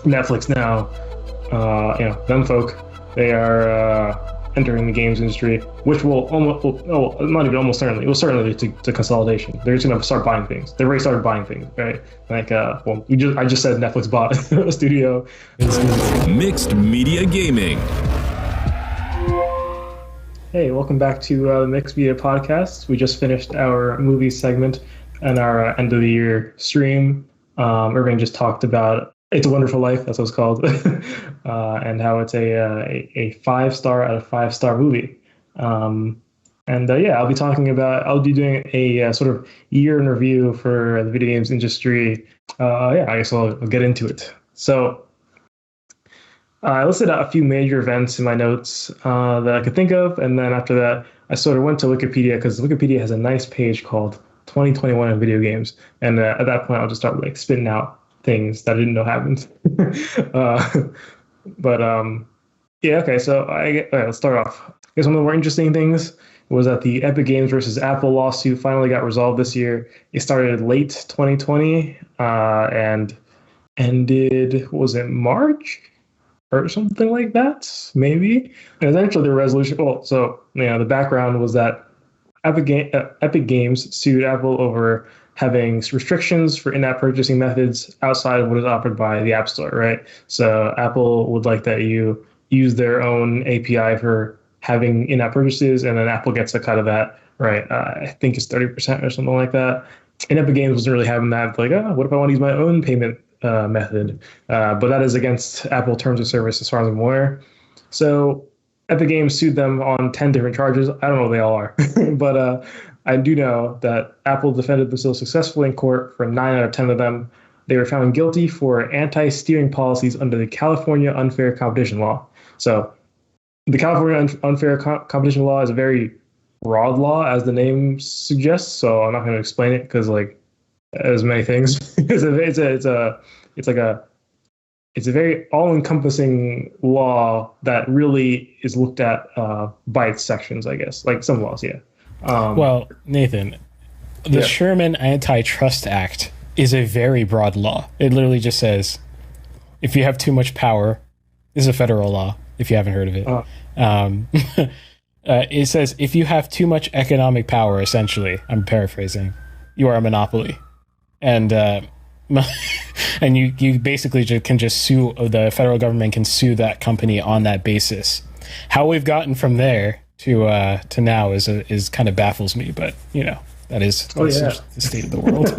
Netflix now, them folk, they are entering the games industry, which will not even almost certainly, it will certainly lead to consolidation. They're just going to start buying things. They've already started buying things, right? Like, I just said Netflix bought a studio. Mixed Media Gaming. Hey, welcome back to the Mixed Media Podcast. We just finished our movie segment and our end of the year stream. Irving just talked about It's a Wonderful Life, that's what it's called, and how it's a 5-star out of 5-star movie. I'll be doing a sort of year in review for the video games industry. I guess I'll get into it. So I listed out a few major events in my notes that I could think of, and then after that, I sort of went to Wikipedia because Wikipedia has a nice page called 2021 in video games, and at that point, I'll just start like spitting out things that I didn't know happened. Okay. So let's start off. I guess one of the more interesting things was that the Epic Games versus Apple lawsuit finally got resolved this year. It started late 2020 and ended, was it March? Or something like that, maybe. And eventually the resolution, the background was that Epic Games sued Apple over having restrictions for in-app purchasing methods outside of what is offered by the App Store, right? So Apple would like that you use their own API for having in-app purchases, and then Apple gets a cut of that, right? I think it's 30% or something like that. And Epic Games wasn't really having that. Like, what if I want to use my own payment method? But that is against Apple terms of service as far as I'm aware. So Epic Games sued them on 10 different charges. I don't know what they all are, but I do know that Apple defended themselves successfully in court for 9 out of 10 of them. They were found guilty for anti-steering policies under the California Unfair Competition Law. So the California Unfair Competition Law is a very broad law, as the name suggests. So I'm not going to explain it because, like, there's many things. It's a very all-encompassing law that really is looked at by its sections, I guess, like some laws, yeah. Well, Nathan, the Sherman Anti-Trust Act is a very broad law. It literally just says, if you have too much power, this is a federal law, if you haven't heard of it. It says, if you have too much economic power, essentially, I'm paraphrasing, you are a monopoly. And and you basically can just sue, the federal government can sue that company on that basis. How we've gotten from there to now is kind of baffles me, but that is the state of the world.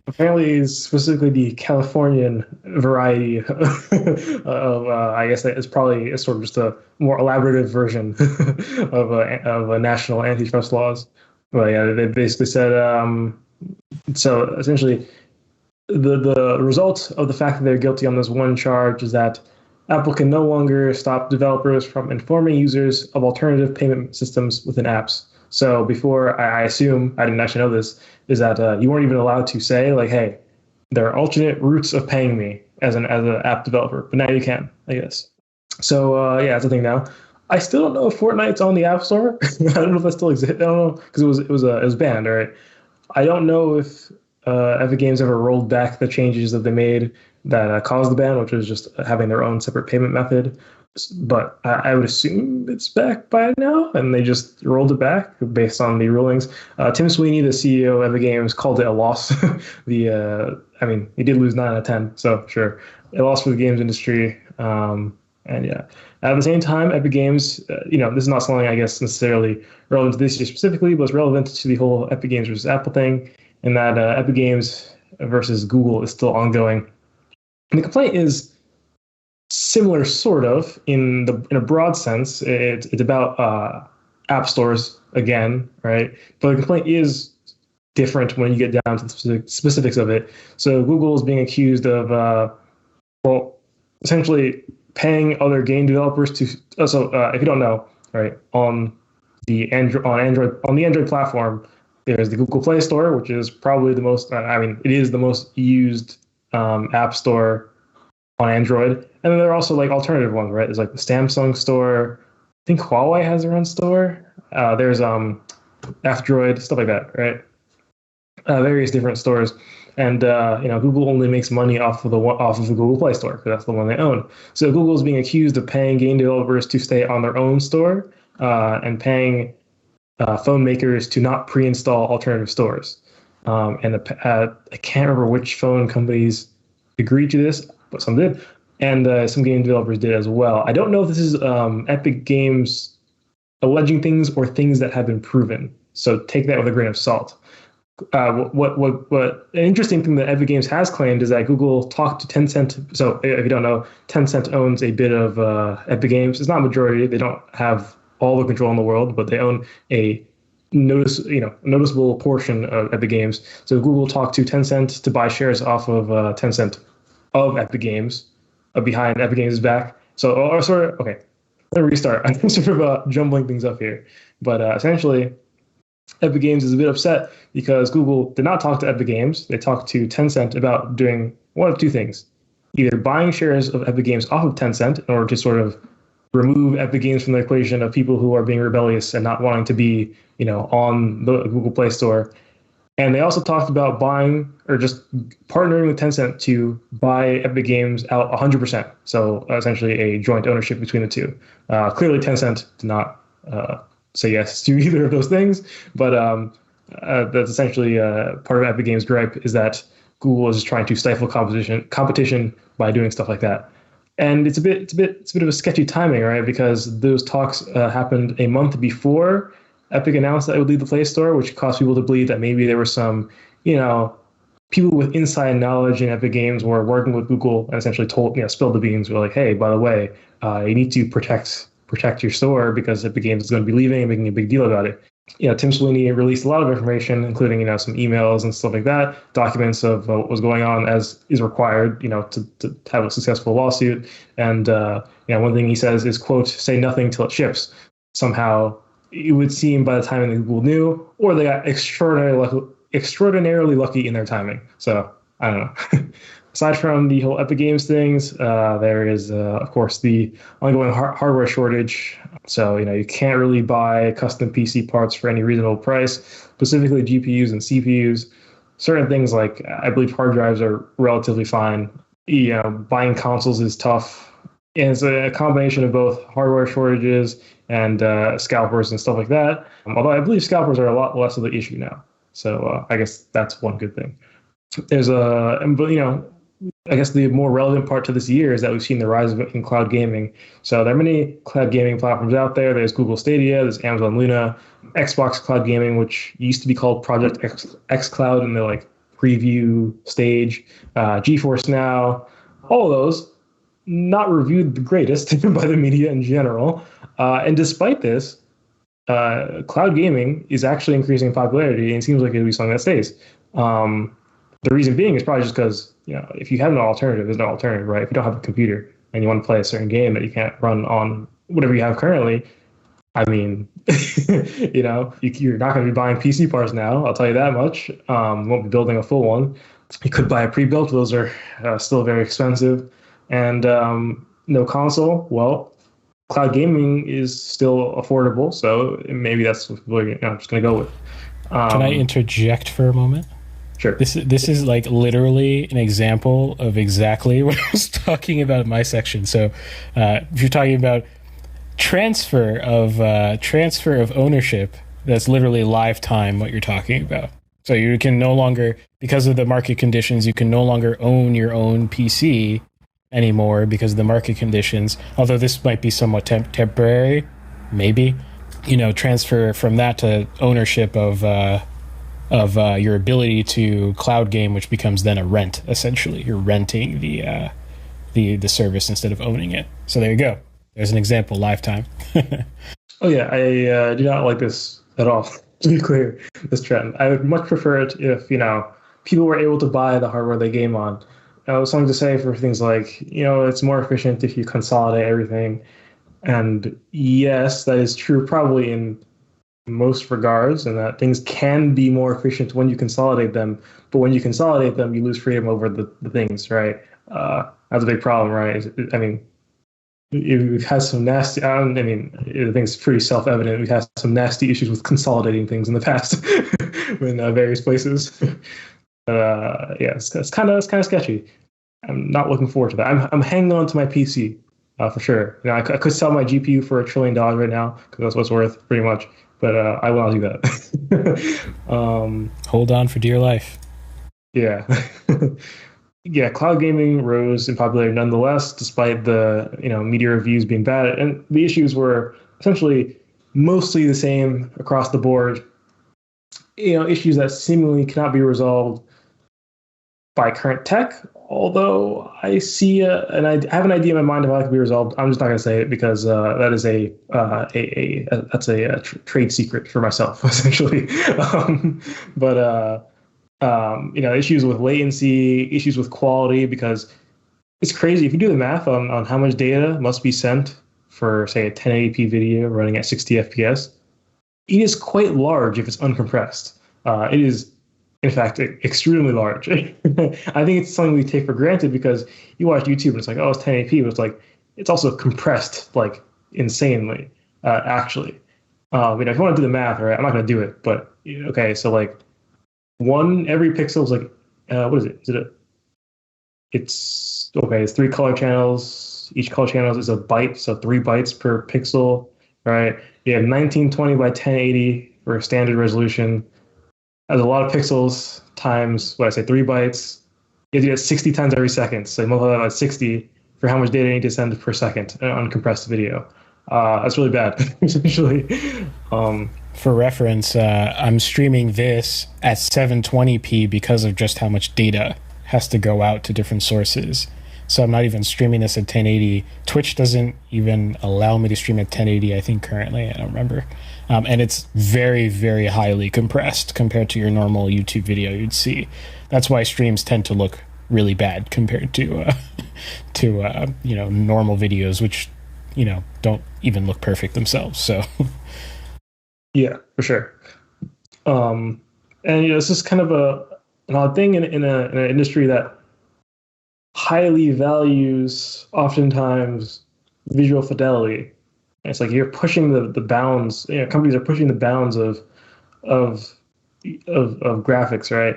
Apparently, specifically the Californian variety of I guess that is probably sort of just a more elaborative version of a national antitrust laws. But yeah, they basically said so essentially the result of the fact that they're guilty on this one charge is that Apple can no longer stop developers from informing users of alternative payment systems within apps. So before, I assume, I didn't actually know this, is that you weren't even allowed to say, like, hey, there are alternate routes of paying me as an app developer, but now you can, I guess. So that's the thing now. I still don't know if Fortnite's on the App Store. I don't know if that still exists. I don't know, because it was banned, right? I don't know if Epic Games ever rolled back the changes that they made that caused the ban, which was just having their own separate payment method. But I would assume it's back by now, and they just rolled it back based on the rulings. Tim Sweeney, the CEO of Epic Games, called it a loss. He did lose 9 out of 10, so sure, a loss for the games industry. At the same time, Epic Games, this is not something I guess necessarily relevant to this year specifically, but it's relevant to the whole Epic Games versus Apple thing, in that Epic Games versus Google is still ongoing. And the complaint is similar, sort of, in a broad sense. It's about app stores again, right? But the complaint is different when you get down to the specifics of it. So Google is being accused of, essentially paying other game developers to. If you don't know, right, on the Android platform, there's the Google Play Store, which is probably the most. It is the most used app store on Android, and then there are also like alternative ones, right? There's like the Samsung store. I think Huawei has their own store. There's F-Droid, stuff like that, right? Various different stores. And Google only makes money off of the Google Play Store because that's the one they own. So Google is being accused of paying game developers to stay on their own store and paying phone makers to not pre-install alternative stores. I can't remember which phone companies agreed to this, but some did, and some game developers did as well. I don't know if this is Epic Games alleging things or things that have been proven. So take that with a grain of salt. What an interesting thing that Epic Games has claimed is that Google talked to Tencent. So if you don't know, Tencent owns a bit of Epic Games. It's not majority. They don't have all the control in the world, but they own a noticeable portion of Epic Games. So Google talked to Tencent to buy shares off of Tencent of Epic Games behind Epic Games' back. So, okay, let me restart. I'm sort of jumbling things up here, but essentially, Epic Games is a bit upset because Google did not talk to Epic Games. They talked to Tencent about doing one of two things: either buying shares of Epic Games off of Tencent in order to sort of remove Epic Games from the equation of people who are being rebellious and not wanting to be, on the Google Play Store. And they also talked about buying or just partnering with Tencent to buy Epic Games out 100%. So essentially a joint ownership between the two. Clearly, Tencent did not say yes to either of those things, but that's essentially part of Epic Games' gripe is that Google is trying to stifle competition by doing stuff like that. And it's a bit of a sketchy timing, right? Because those talks happened a month before Epic announced that it would leave the Play Store, which caused people to believe that maybe there were some, people with inside knowledge in Epic Games were working with Google and essentially spilled the beans. We're like, hey, by the way, you need to protect your store because Epic Games is going to be leaving and making a big deal about it. Tim Sweeney released a lot of information, including some emails and stuff like that, documents of what was going on as is required, to have a successful lawsuit. And one thing he says is, quote, "say nothing till it ships." Somehow, it would seem by the time that Google knew, or they got extraordinarily lucky in their timing. So I don't know. Aside from the whole Epic Games things, there is, of course, the ongoing hardware shortage. So, you can't really buy custom PC parts for any reasonable price, specifically GPUs and CPUs. Certain things like, I believe hard drives are relatively fine. Buying consoles is tough. And it's a combination of both hardware shortages and scalpers and stuff like that. Although I believe scalpers are a lot less of the issue now. So I guess that's one good thing. There's I guess the more relevant part to this year is that we've seen the rise of it in cloud gaming. So there are many cloud gaming platforms out there. There's Google Stadia, there's Amazon Luna, Xbox Cloud Gaming, which used to be called Project X Cloud in the preview stage, GeForce Now, all of those not reviewed the greatest by the media in general. And despite this, cloud gaming is actually increasing in popularity, and it seems like it'll be something that stays. The reason being is probably just because, if you have no alternative, there's no alternative, right? If you don't have a computer and you want to play a certain game that you can't run on whatever you have currently, I mean, you're not going to be buying PC parts now, I'll tell you that much. You won't be building a full one. You could buy a pre-built, those are still very expensive. And no console, well, cloud gaming is still affordable, so maybe that's what I'm just going to go with. Can I interject for a moment? Sure. This is literally an example of exactly what I was talking about in my section. So if you're talking about transfer of ownership, that's literally lifetime what you're talking about. So you can no longer, because of the market conditions, you can no longer own your own PC anymore because of the market conditions. Although this might be somewhat temporary, maybe, transfer from that to ownership of your ability to cloud game, which becomes then a rent. Essentially, you're renting the service instead of owning it. So there you go. There's an example. Lifetime. Oh yeah, I do not like this at all. To be clear, this trend. I would much prefer it if people were able to buy the hardware they game on. Something to say for things like it's more efficient if you consolidate everything. And yes, that is true probably in most regards, and that things can be more efficient when you consolidate them. But when you consolidate them, you lose freedom over the things, right? That's a big problem, right? I mean, we've had some nasty, I think it's pretty self-evident. We've had some nasty issues with consolidating things in the past in various places. Yeah, it's kind of sketchy. I'm not looking forward to that. I'm hanging on to my PC for sure. You know, I could sell my GPU for $1 trillion right now because that's what it's worth, pretty much. But I will not do that. Hold on for dear life. Yeah. Yeah, cloud gaming rose in popularity nonetheless, despite the media reviews being bad. And the issues were essentially mostly the same across the board. Issues that seemingly cannot be resolved by current tech. Although I see and I have an idea in my mind of how it can be resolved. I'm just not going to say it because that is that's a trade secret for myself essentially. But issues with latency, issues with quality, because it's crazy if you do the math on how much data must be sent for, say, a 1080p video running at 60 FPS. It is quite large if it's uncompressed. It is, in fact, extremely large. I think it's something we take for granted because you watch YouTube and it's like, oh, it's 1080p, but it's also compressed like insanely, actually. If you want to do the math, right, I'm not going to do it, but okay, so like every pixel is like, what is it? It's 3 color channels. Each color channel is a byte, so 3 bytes per pixel, right? You have 1920 by 1080 for a standard resolution. That's a lot of pixels times, 3 bytes. You have to do it 60 times every second. So you multiply that by 60 for how much data you need to send per second on uncompressed video. That's really bad, essentially. For reference, I'm streaming this at 720p because of just how much data has to go out to different sources. So I'm not even streaming this at 1080. Twitch doesn't even allow me to stream at 1080, I think, currently. I don't remember. And it's very, very highly compressed compared to your normal YouTube video you'd see. That's why streams tend to look really bad compared to normal videos, which don't even look perfect themselves. So yeah, for sure. And it's just kind of an odd thing in an industry that highly values oftentimes visual fidelity. And it's like you're pushing the bounds. Companies are pushing the bounds of graphics, right?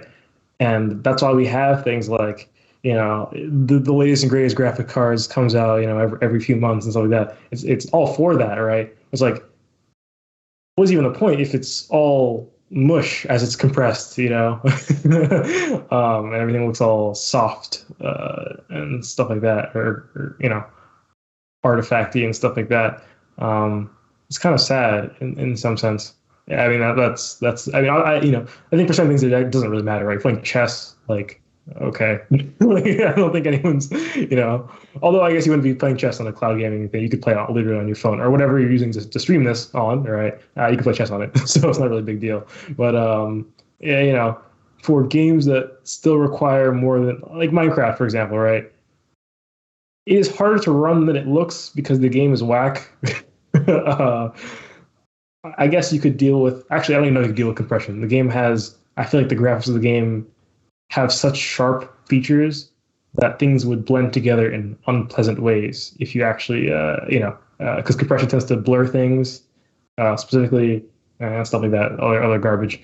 And that's why we have things like the latest and greatest graphic cards comes out every few months and stuff like that. It's all for that, right? It's like, what's even the point if it's all mush as it's compressed, and everything looks all soft and stuff like that, or artifacty and stuff like that. It's kind of sad in some sense. Yeah, I mean that's. I mean, I think for some things it doesn't really matter, right? Playing chess, like, okay, I don't think anyone's, although I guess you wouldn't be playing chess on a cloud gaming thing. You could play it literally on your phone or whatever you're using to stream this on, right? You can play chess on it, so it's not really a big deal. But for games that still require more than, like Minecraft, for example, right? It is harder to run than it looks because the game is whack. I guess you could deal with. Actually, I don't even know if you could deal with compression. The game has. I feel like the graphics of the game have such sharp features that things would blend together in unpleasant ways if you actually, because compression tends to blur things, specifically, and stuff like that, other garbage.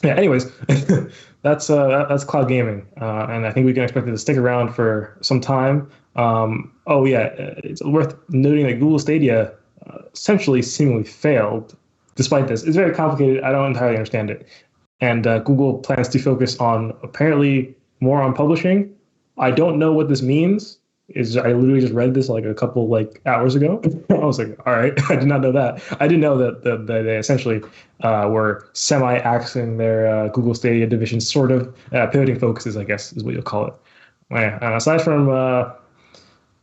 Yeah. Anyways, that's cloud gaming, and I think we can expect it to stick around for some time. It's worth noting that Google Stadia essentially seemingly failed. Despite this, it's very complicated. I don't entirely understand it. And Google plans to focus on apparently more on publishing. I don't know what this means. I literally just read this like a couple hours ago. I was like, all right, I did not know that. I didn't know that they essentially were semi-axing their Google Stadia division, sort of pivoting focuses, I guess is what you'll call it. Aside from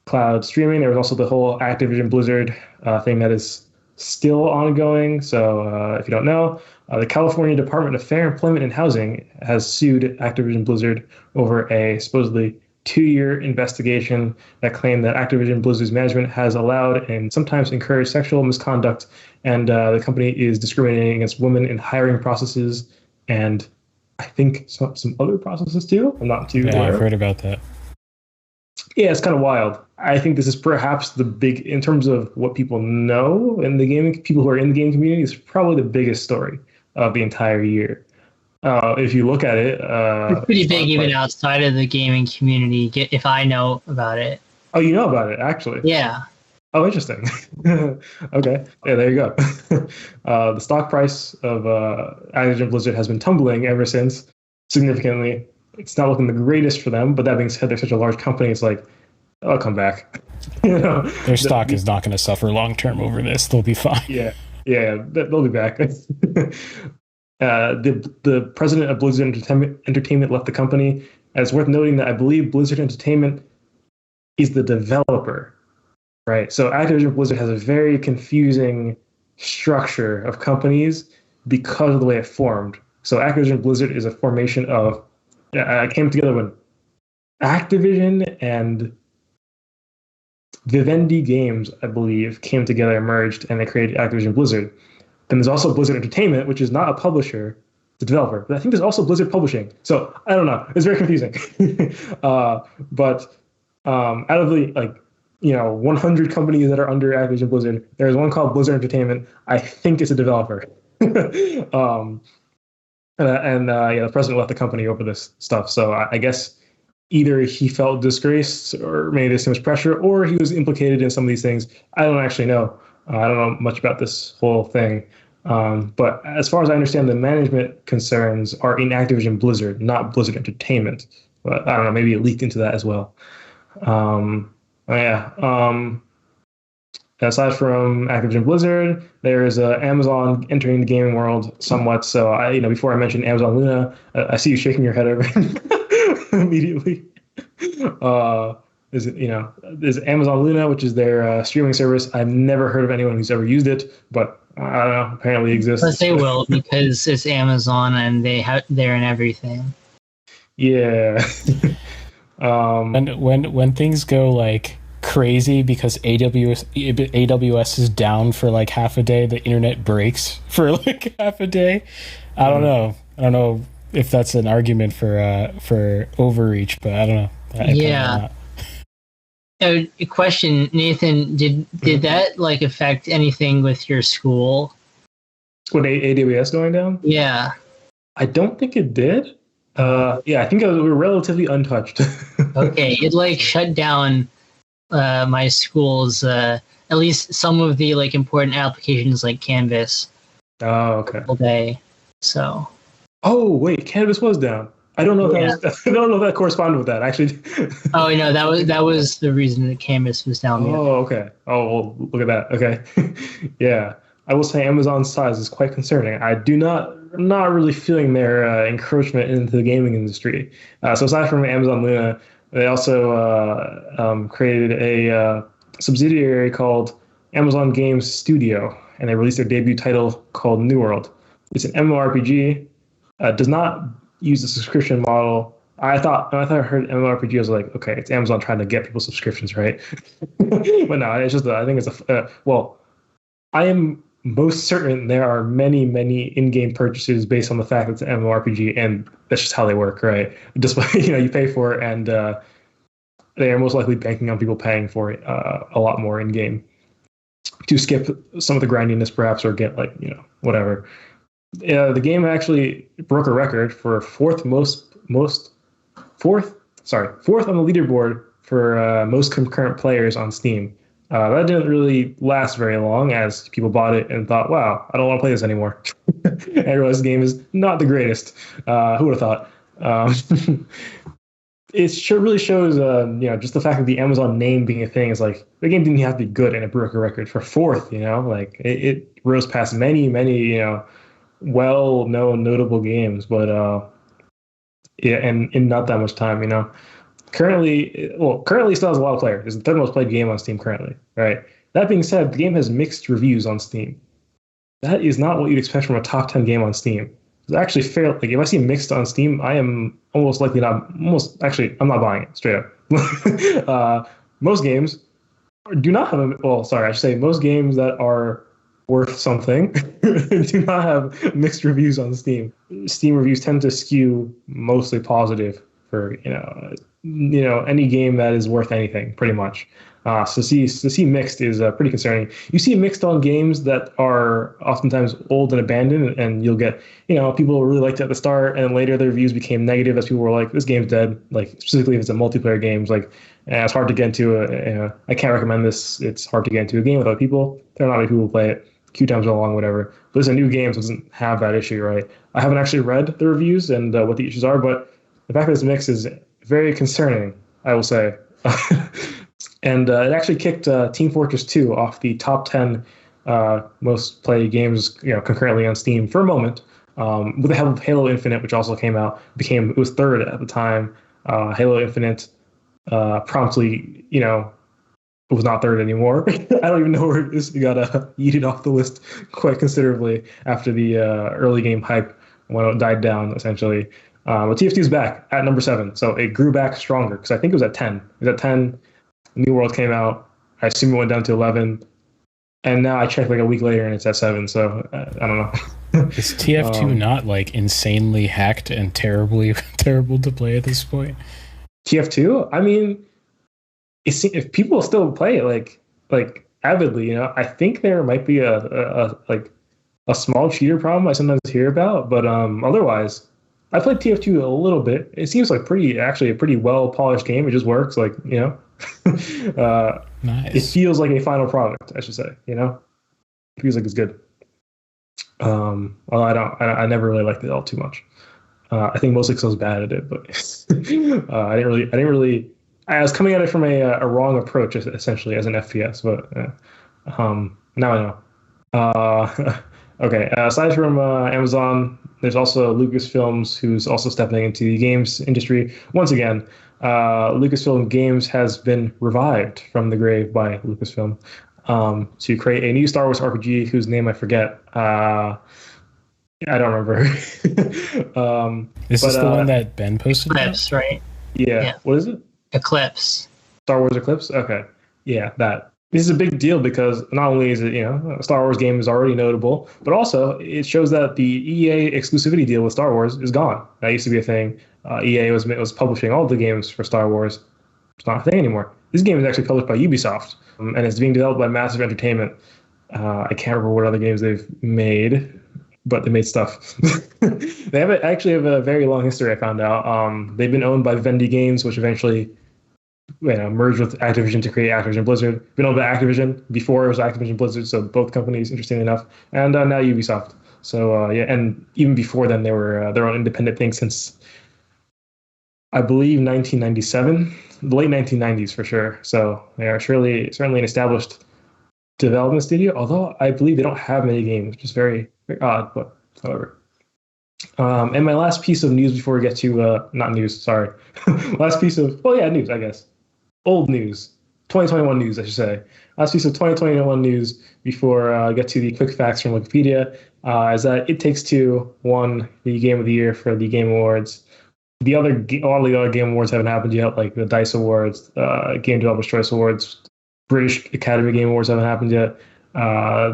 cloud streaming, there was also the whole Activision Blizzard thing that is still ongoing. So if you don't know, the California Department of Fair Employment and Housing has sued Activision Blizzard over a supposedly 2-year investigation that claimed that Activision Blizzard's management has allowed and sometimes encouraged sexual misconduct, and the company is discriminating against women in hiring processes and I think some other processes too. I'm not too aware. I've heard about that. Yeah, it's kind of wild. I think this is perhaps the big, in terms of what people know in the gaming, people who are in the gaming community, is probably the biggest story of the entire year. If you look at it, It's pretty big even outside of the gaming community. If I know about it. Oh, you know about it, actually. Yeah. Oh, interesting. Okay, yeah, there you go. The stock price of Activision Blizzard has been tumbling ever since, significantly. It's not looking the greatest for them, but that being said, they're such a large company. It's like, I'll come back. Their stock is not going to suffer long term over this. They'll be fine. Yeah, they'll be back. The president of Blizzard Entertainment left the company. And it's worth noting that I believe Blizzard Entertainment is the developer, right? So Activision Blizzard has a very confusing structure of companies because of the way it formed. So Activision Blizzard is a formation of, came together when Activision and Vivendi Games, I believe, came together, merged, and they created Activision Blizzard. Then there's also Blizzard Entertainment, which is not a publisher, it's a developer. But I think there's also Blizzard Publishing. So I don't know. It's very confusing. But out of the 100 companies that are under Activision Blizzard, there's one called Blizzard Entertainment. I think it's a developer. The president left the company over this stuff. So I guess either he felt disgraced or maybe there's too much pressure, or he was implicated in some of these things. I don't actually know. I don't know much about this whole thing. But as far as I understand, the management concerns are in Activision Blizzard, not Blizzard Entertainment. But I don't know, maybe it leaked into that as well. Aside from Activision Blizzard, there is Amazon entering the gaming world somewhat. So before I mentioned Amazon Luna, I see you shaking your head over immediately. There's Amazon Luna, which is their streaming service. I've never heard of anyone who's ever used it, but I don't know. Apparently, it exists. But they will because it's Amazon and they're in everything. Yeah. And when things go like crazy because AWS is down for like half a day, the internet breaks for like half a day. I don't know if that's an argument for overreach, but I don't know. Yeah. A question, Nathan, did that like affect anything with your school? With AWS going down? Yeah. I don't think it did. I think we were relatively untouched. Okay, it like shut down my school's at least some of the like important applications like Canvas. Oh, okay. All day. So. Oh wait, Canvas was down. I don't know if that corresponded with that actually. Oh no, that was the reason that Canvas was down. Oh, okay. Oh, well, look at that. Okay. Yeah, I will say Amazon's size is quite concerning. I'm not really feeling their encroachment into the gaming industry. So aside from Amazon Luna, they also created a subsidiary called Amazon Games Studio, and they released their debut title called New World. It's an MMORPG. Does not use a subscription model. I thought I heard MMORPG, I was like, okay, it's Amazon trying to get people subscriptions, right? But no, it's just I think it's I am most certain there are many, many in-game purchases based on the fact that it's an MMORPG, and that's just how they work, right? Just you pay for it, and they are most likely banking on people paying for it a lot more in-game to skip some of the grindiness, perhaps, or get whatever. The game actually broke a record for fourth on the leaderboard for most concurrent players on Steam. That didn't really last very long as people bought it and thought, wow, I don't want to play this anymore. And realized the game is not the greatest. Who would have thought? It really shows, just the fact that the Amazon name being a thing is like, the game didn't have to be good and it broke a record for fourth, like it rose past many, many, well-known, notable games, but and in not that much time, Currently still has a lot of players. It's the third most played game on Steam currently, right? That being said, the game has mixed reviews on Steam. That is not what you'd expect from a top 10 game on Steam. It's actually fair. Like if I see mixed on Steam, I am I'm not buying it straight up. Most games do not have most games that are worth something do not have mixed reviews on Steam. Steam reviews tend to skew mostly positive for any game that is worth anything, pretty much. So see mixed is pretty concerning. You see mixed on games that are oftentimes old and abandoned, and you'll get, people really liked it at the start, and later their reviews became negative as people were like, this game's dead. Like, specifically if it's a multiplayer game, like, it's hard to get into. I can't recommend this. It's hard to get into a game with other people. There are not many people who play it. Queue times are long, whatever. But it's a new game, so it doesn't have that issue, right? I haven't actually read the reviews and what the issues are, but the fact that it's mixed is very concerning, I will say. And it actually kicked Team Fortress 2 off the top 10 most played games, concurrently on Steam for a moment. With the help of Halo Infinite, which also came out, it was third at the time. Halo Infinite promptly, it was not third anymore. I don't even know where it is. It got yeeted off the list quite considerably after the early game hype when it died down, essentially. But TF2 is back at number 7, so it grew back stronger because I think it was at 10. It was at 10. New World came out. I assume it went down to 11, and now I checked like a week later and it's at 7. So I don't know. Is TF2 not like insanely hacked and terrible to play at this point? TF2? I mean, if people still play it like avidly, I think there might be a small cheater problem I sometimes hear about, but otherwise, I played TF2 a little bit. It seems like actually a pretty well polished game. It just works, Nice. It feels like a final product, I should say. It feels like it's good. Although I never really liked it all too much. I think mostly because I was bad at it, but I didn't really. I was coming at it from a wrong approach, essentially, as an FPS. But now I know. Okay. Aside from Amazon, there's also Lucasfilms, who's also stepping into the games industry once again. Lucasfilm Games has been revived from the grave by Lucasfilm to create a new Star Wars RPG whose name I forget. I don't remember. Is this the one that Ben posted? Eclipse, right? Yeah. What is it? Eclipse. Star Wars Eclipse? Okay. Yeah, that. This is a big deal because not only is it, a Star Wars game is already notable, but also it shows that the EA exclusivity deal with Star Wars is gone. That used to be a thing. EA was publishing all the games for Star Wars. It's not a thing anymore. This game is actually published by Ubisoft, and it's being developed by Massive Entertainment. I can't remember what other games they've made, but they made stuff. They actually have a very long history, I found out. They've been owned by Vivendi Games, which eventually merged with Activision to create Activision Blizzard. Been owned by Activision before it was Activision Blizzard, so both companies, interestingly enough, and now Ubisoft. So and even before then, they were their own independent thing since I believe 1997, the late 1990s for sure. So they are certainly an established development studio. Although I believe they don't have many games, which is very, very odd. But however. And my last piece of news before we get to not news, sorry. Last piece of news, I guess. Old news. 2021 news, I should say. Last piece of 2021 news before I get to the quick facts from Wikipedia is that It Takes Two won the Game of the Year for the Game Awards. A lot of the other Game Awards haven't happened yet, like the DICE Awards, Game Developers' Choice Awards, British Academy Game Awards haven't happened yet.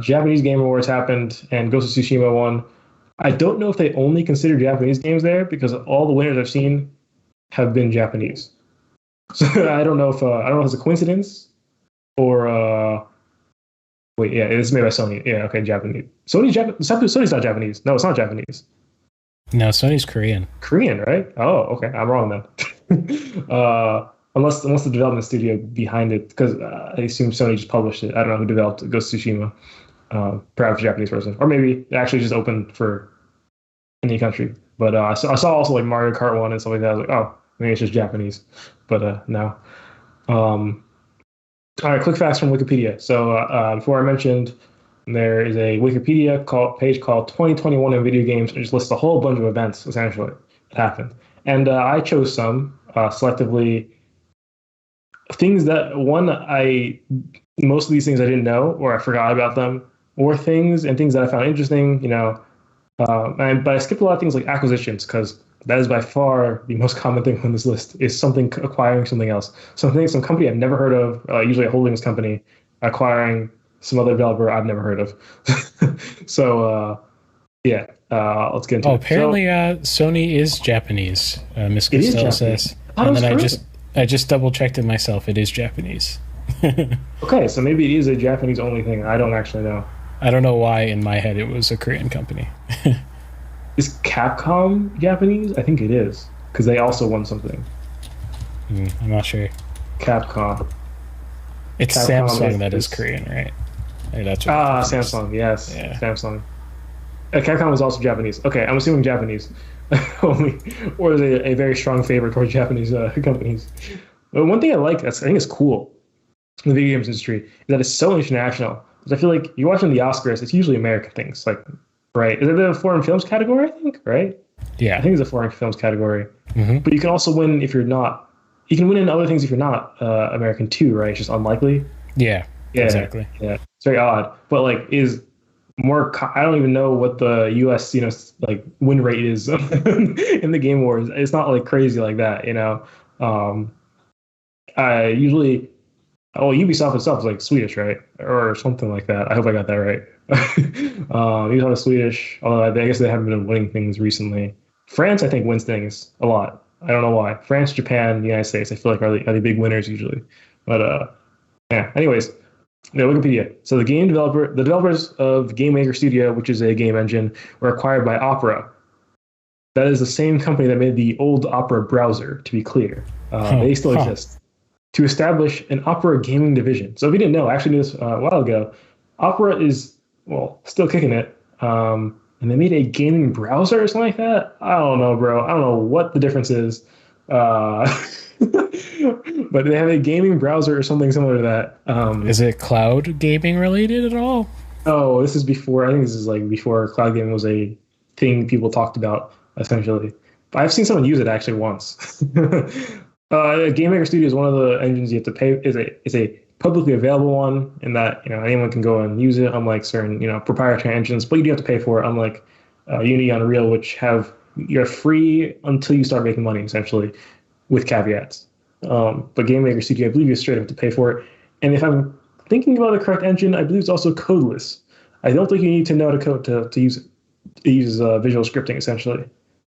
Japanese Game Awards happened, and Ghost of Tsushima won. I don't know if they only consider Japanese games there because all the winners I've seen have been Japanese. So I don't know if it's a coincidence or wait, yeah, it's made by Sony. Yeah, okay, Japanese. Sony's not Japanese. No, it's not Japanese. No, Sony's Korean. Korean, right? Oh, okay, I'm wrong then. Unless the development studio behind it, because I assume Sony just published it. I don't know who developed Ghost of Tsushima. Perhaps a Japanese person, or maybe it actually just opened for any country. But I saw also like Mario Kart 1 and stuff like that. I was like, oh, maybe it's just Japanese. But no. All right, quick facts from Wikipedia. So before I mentioned, there is a Wikipedia page called 2021 in Video Games, which lists a whole bunch of events, essentially, that happened. And I chose some selectively. Things that, most of these things I didn't know, or I forgot about them, or things that I found interesting, but I skipped a lot of things like acquisitions, because that is by far the most common thing on this list, is something acquiring something else. Some company I've never heard of, usually a holdings company, acquiring some other developer I've never heard of. So, let's get into it. Apparently Sony is Japanese, Miss Costello says. And then I just double checked it myself. It is Japanese. Okay, so maybe it is a Japanese only thing. I don't actually know. I don't know why in my head it was a Korean company. Is Capcom Japanese? I think it is, because they also won something. I'm not sure. Capcom. It's Capcom Samsung that is Korean, right? Hey, that's what Samsung. Yes, Yeah. Samsung. Capcom is also Japanese. Okay, I'm assuming Japanese. Only, or is a very strong favor towards Japanese companies. But one thing I think is cool in the video games industry, is that it's so international. Because I feel like you're watching the Oscars, it's usually American things. Like, right? Is it the foreign films category? I think, right? Yeah. I think it's a foreign films category. Mm-hmm. But you can also win if you're not. You can win in other things if you're not American too, right? It's just unlikely. Yeah. Exactly. Yeah. It's very odd. But like, I don't even know what the U.S. Like win rate is in the Game Wars. It's not like crazy like that, I usually, Ubisoft itself is like Swedish, right, or something like that. I hope I got that right. Ubisoft is Swedish, although I guess they haven't been winning things recently. France, I think, wins things a lot. I don't know why. France, Japan, the United States, I feel like are the big winners usually. But yeah. Anyways. Yeah, Wikipedia. So the developers of Game Maker Studio, which is a game engine, were acquired by Opera. That is the same company that made the old Opera browser, to be clear. They still exist. To establish an Opera gaming division. So if you didn't know, I actually knew this a while ago. Opera is, still kicking it. And they made a gaming browser or something like that. I don't know, bro. I don't know what the difference is. But they have a gaming browser or something similar to that. Is it cloud gaming related at all? Oh, this is before. I think this is like before cloud gaming was a thing people talked about, essentially. But I've seen someone use it actually once. Game Maker Studio is one of the engines you have to pay. Is a publicly available one, in that anyone can go and use it. Unlike certain proprietary engines, but you do have to pay for it. Unlike Unity, Unreal, which you're free until you start making money, essentially, with caveats. But Game Maker Studio, I believe you straight up have to pay for it. And if I'm thinking about the correct engine, I believe it's also codeless. I don't think you need to know to code to use visual scripting, essentially.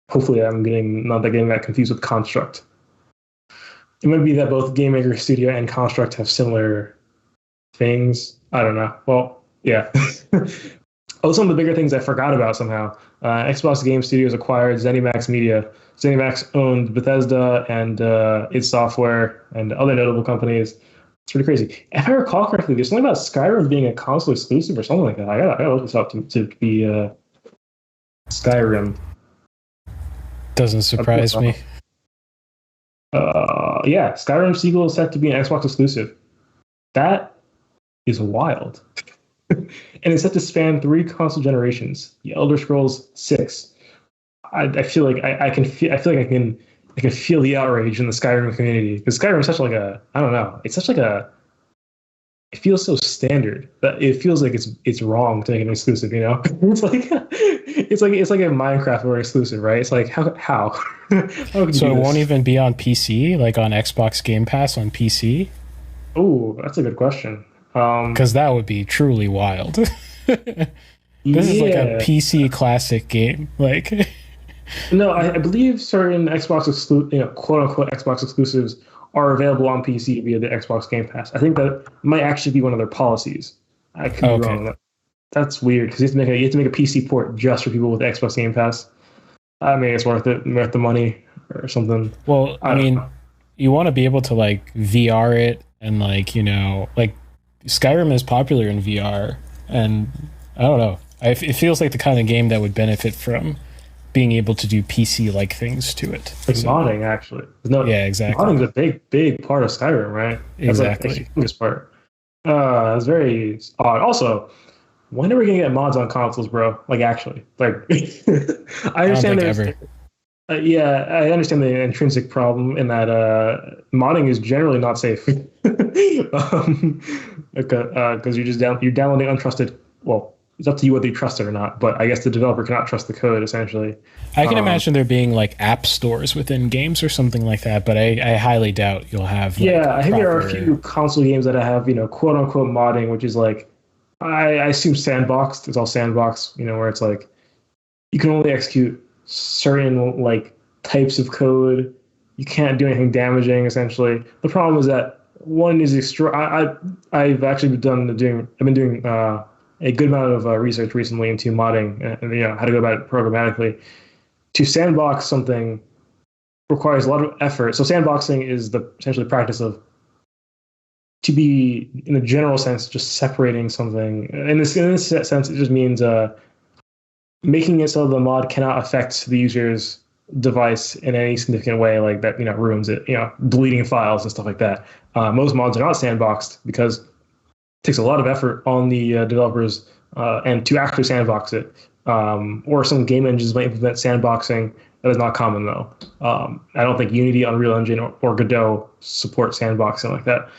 Hopefully, I'm not getting that confused with Construct. It might be that both Game Maker Studio and Construct have similar things. I don't know. Well, yeah. Some of the bigger things I forgot about somehow. Xbox Game Studios acquired ZeniMax Media. ZeniMax owned Bethesda and id Software and other notable companies. It's pretty crazy. If I recall correctly, there's something about Skyrim being a console exclusive or something like that. I gotta look this up to be Skyrim. Doesn't surprise me. Yeah, Skyrim sequel is set to be an Xbox exclusive. That is wild. And it's set to span 3 console generations. The Elder Scrolls 6. I feel like I can feel the outrage in the Skyrim community, because Skyrim is such like I don't know. It's such like it feels so standard that it feels like it's wrong to make an exclusive. It's like a Minecraft or exclusive, right? It's like how so it won't even be on PC, like on Xbox Game Pass on PC? Oh, that's a good question. Because that would be truly wild. This is like a PC classic game. Like, no, I believe certain Xbox quote unquote Xbox exclusives are available on PC via the Xbox Game Pass. I think that might actually be one of their policies. I could be wrong. That's weird, because you have to make a PC port just for people with Xbox Game Pass. I mean, it's worth the money or something. Well, I mean, you want to be able to like VR it, and like Skyrim is popular in VR, and I don't know. It feels like the kind of game that would benefit from being able to do PC-like things to it. Like modding, actually. Yeah, exactly. Modding's a big part of Skyrim, right? Exactly. That's like the biggest part. It's very odd. Also, when are we gonna get mods on consoles, bro? Like, actually, like, I understand ever. Yeah, I understand the intrinsic problem in that modding is generally not safe, because you're downloading untrusted. Well, it's up to you whether you trust it or not, but I guess the developer cannot trust the code, essentially. I can imagine there being like app stores within games or something like that, but I highly doubt you'll have. I think there are a few console games that have quote unquote modding, which is like, I assume sandboxed. It's all sandbox, where it's like you can only execute certain like types of code You can't do anything damaging. Essentially, the problem is that one is I've actually been doing a good amount of research recently into modding and how to go about it programmatically. To sandbox something requires a lot of effort. So sandboxing is the essentially practice of, to be in a general sense, just separating something. In this sense, it just means making it so the mod cannot affect the user's device in any significant way, like that ruins it. Deleting files and stuff like that. Most mods are not sandboxed because it takes a lot of effort on the developers and to actually sandbox it. Or some game engines might implement sandboxing. That is not common though. I don't think Unity, Unreal Engine, or Godot support sandboxing like that.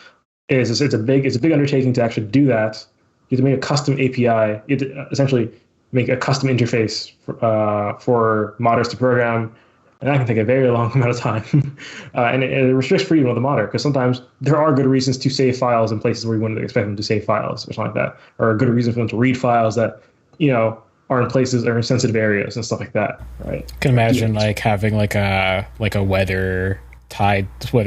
It's a big undertaking to actually do that. You have to make a custom API. You have to essentially make a custom interface for modders to program, and that can take a very long amount of time. And it restricts freedom of the modder, because sometimes there are good reasons to save files in places where you wouldn't expect them to save files or something like that, or a good reason for them to read files that are in places or in sensitive areas and stuff like that. Right? I can imagine having like a weather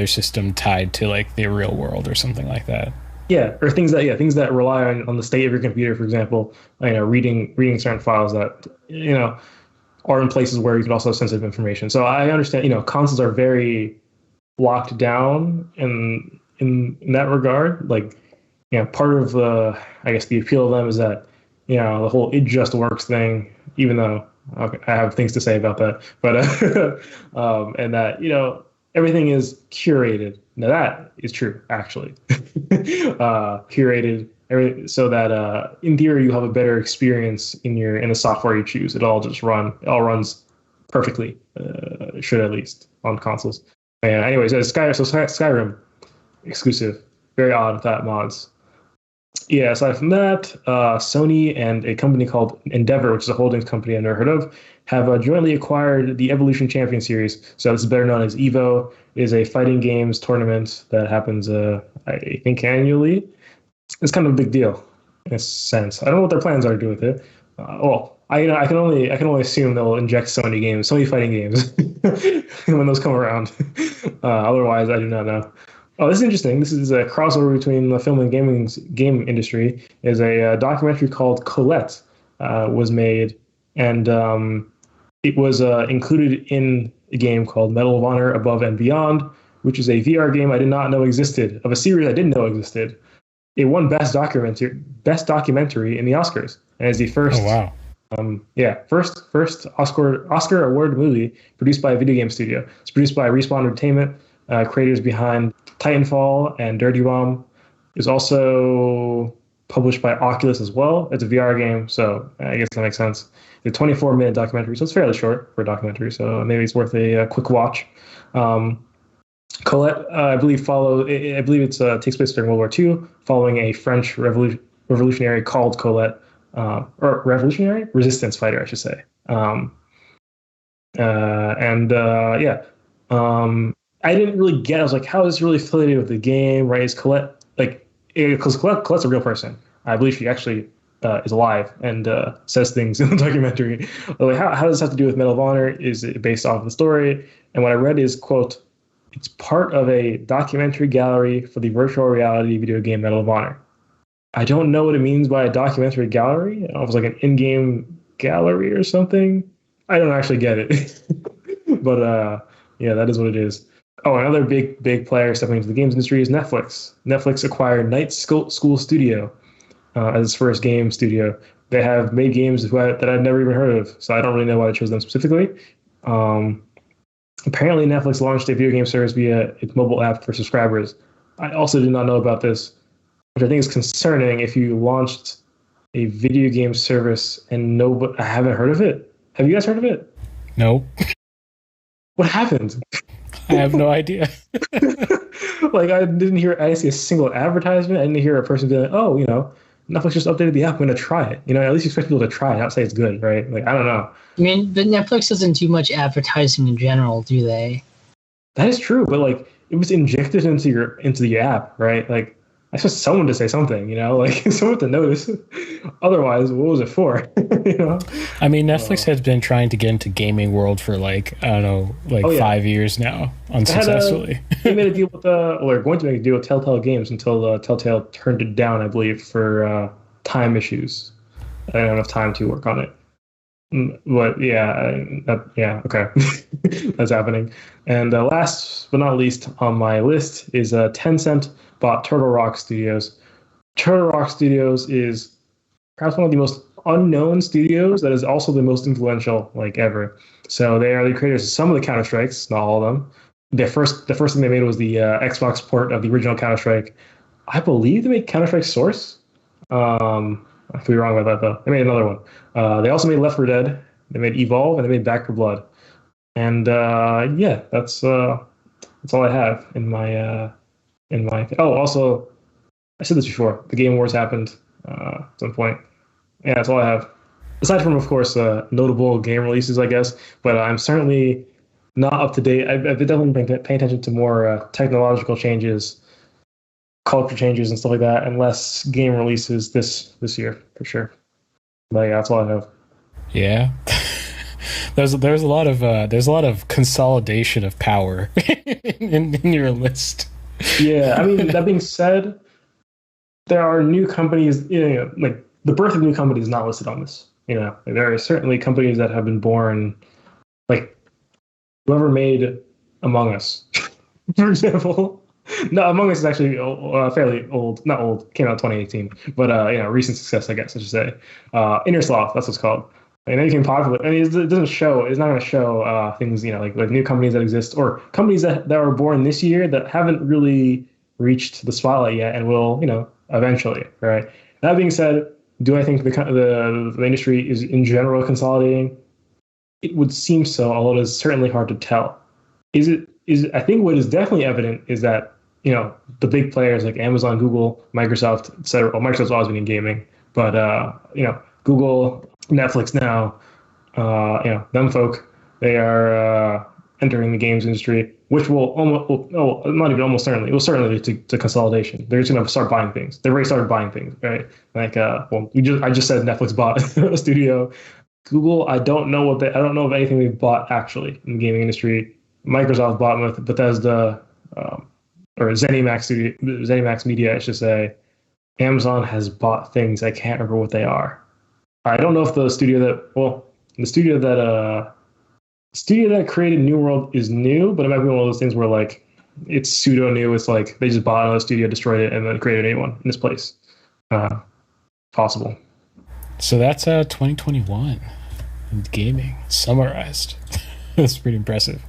system tied to like the real world or something like that. Yeah, or things that rely on the state of your computer, for example, reading certain files that are in places where you could also have sensitive information. So I understand, consoles are very locked down in that regard. Like, part of the appeal of them is that the whole "it just works" thing. Even though I have things to say about that, but and that everything is curated. Now that is true, actually. Curated so that in theory you have a better experience in the software you choose. It all runs perfectly. Should, at least on consoles. And anyways, Skyrim exclusive. Very odd without mods. Yeah, aside from that, Sony and a company called Endeavor, which is a holdings company I've never heard of, have jointly acquired the Evolution Champion Series. So this is better known as EVO. It is a fighting games tournament that happens, I think, annually. It's kind of a big deal in a sense. I don't know what their plans are to do with it. I can only assume they'll inject Sony fighting games when those come around. Otherwise, I do not know. Oh, this is interesting. This is a crossover between the film and game industry. Is a documentary called Colette was made, and it was included in a game called Medal of Honor: Above and Beyond, which is a VR game I did not know existed, of a series I didn't know existed. It won Best Documentary in the Oscars, and is the first. Oh wow! First Oscar award movie produced by a video game studio. It's produced by Respawn Entertainment, creators behind Titanfall and Dirty Bomb. Is also published by Oculus as well. It's a VR game, so I guess that makes sense. It's a 24-minute documentary, so it's fairly short for a documentary, so maybe it's worth a quick watch. Colette, I believe it takes place during World War II, following a French revolutionary called Colette, or revolutionary resistance fighter, I should say. I didn't really get. I was like, how is this really affiliated with the game? Right? Is Colette because Colette's a real person? I believe she actually is alive and says things in the documentary. Like, how does this have to do with Medal of Honor? Is it based off the story? And what I read is, quote, "It's part of a documentary gallery for the virtual reality video game Medal of Honor." I don't know what it means by a documentary gallery. I don't know if it's like an in-game gallery or something. I don't actually get it. But that is what it is. Oh, another big player stepping into the games industry is Netflix. Netflix acquired Night School Studio as its first game studio. They have made games that I've never even heard of, so I don't really know why they chose them specifically. Apparently, Netflix launched a video game service via its mobile app for subscribers. I also did not know about this, which I think is concerning. If you launched a video game service and I haven't heard of it. Have you guys heard of it? No. What happened? I have no idea. I didn't see a single advertisement. I didn't hear a person be like, "Oh, Netflix just updated the app. I'm going to try it." At least you expect people to try it, not say it's good, right? I don't know. I mean, but Netflix doesn't do much advertising in general, do they? That is true, but it was injected into the app, right? I expect someone to say something, like someone to notice. Otherwise, what was it for? I mean, Netflix has been trying to get into gaming world for like, I don't know, like 5 years now, unsuccessfully. They made a deal with, or they're going to make a deal with Telltale Games until Telltale turned it down, I believe, for time issues. I don't have enough time to work on it. But okay, that's happening. And last but not least on my list is Tencent bought Turtle Rock Studios. Turtle Rock Studios is perhaps one of the most unknown studios that is also the most influential like ever. So they are the creators of some of the Counter-Strikes, not all of them. The first thing they made was the Xbox port of the original Counter-Strike. I believe they made Counter-Strike Source. I could be wrong about that though. They made another one. They also made Left 4 Dead. They made Evolve, and they made Back 4 Blood. And that's all I have in my Oh, also, I said this before. The Game Awards happened at some point. Yeah, that's all I have. Aside from, of course, notable game releases, I guess. But I'm certainly not up to date. I've definitely been paying attention to more technological changes, culture changes, and stuff like that, and less game releases this year for sure. But yeah, that's all I have. Yeah. There's a lot of consolidation of power in your list. Yeah, I mean, that being said, there are new companies, like the birth of new companies is not listed on this. There are certainly companies that have been born, like whoever made Among Us, for example. No, Among Us is actually fairly old. Not old, came out in 2018, but recent success, I guess I should say. Innersloth, that's what it's called. And it became popular. I mean, it doesn't show. It's not going to show things, like new companies that exist or companies that were born this year that haven't really reached the spotlight yet and will, eventually. Right. That being said, do I think the industry is in general consolidating? It would seem so, although it is certainly hard to tell. I think what is definitely evident is that the big players like Amazon, Google, Microsoft, etc. Well, Microsoft's always been in gaming, but Google, Netflix now, them folk, they are entering the games industry, which will it will certainly lead to consolidation. They're just going to start buying things. They've already started buying things, right? Like, I just said Netflix bought a studio. Google, I don't know of anything they've bought actually in the gaming industry. Microsoft bought Bethesda, or ZeniMax Media, I should say. Amazon has bought things. I can't remember what they are. I don't know if the studio that created New World is new, but it might be one of those things where like it's pseudo new. It's like they just bought another studio, destroyed it, and then created a new one in its place. Possible. So that's 2021 in gaming summarized. That's pretty impressive.